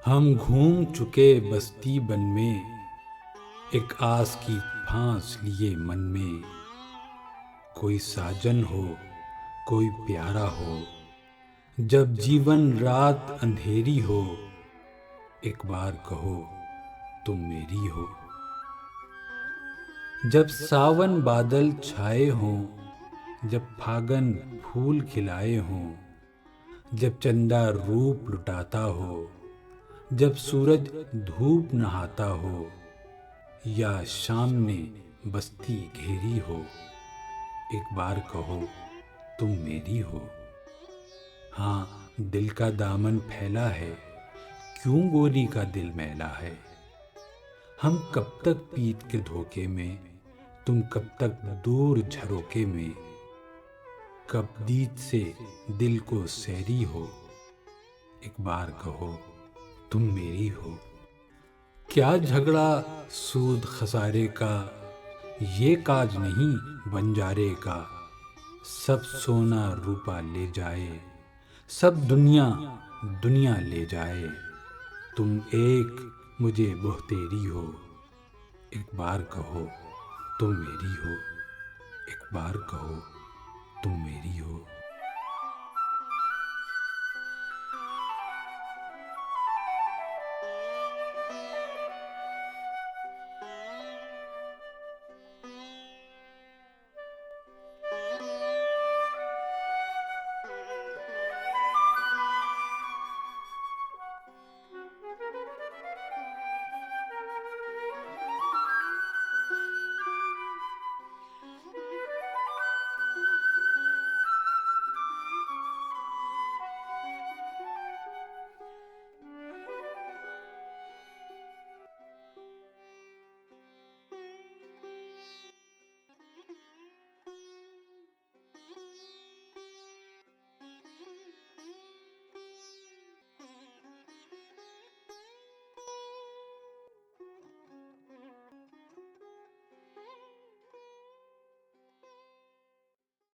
हम घूम चुके बस्ती बन में, एक आस की फांस लिए मन में। कोई साजन हो, कोई प्यारा हो, जब जीवन रात अंधेरी हो, एक बार कहो तुम मेरी हो। जब सावन बादल छाए हों, जब फागन फूल खिलाए हों, जब चंदा रूप लुटाता हो, जब सूरज धूप नहाता हो, या शाम ने बस्ती घेरी हो, एक बार कहो तुम मेरी हो। हाँ, दिल का दामन फैला है, क्यों गोरी का दिल मैला है। हम कब तक पीत के धोखे में, तुम कब तक दूर झरोके में। कब दीद से दिल को सैरी हो, एक बार कहो तुम मेरी हो। क्या झगड़ा सूद खसारे का, ये काज नहीं बंजारे का। सब सोना रूपा ले जाए, सब दुनिया दुनिया ले जाए। तुम एक मुझे बहुतेरी हो, एक बार कहो तुम मेरी हो। एक बार कहो तुम मेरी हो।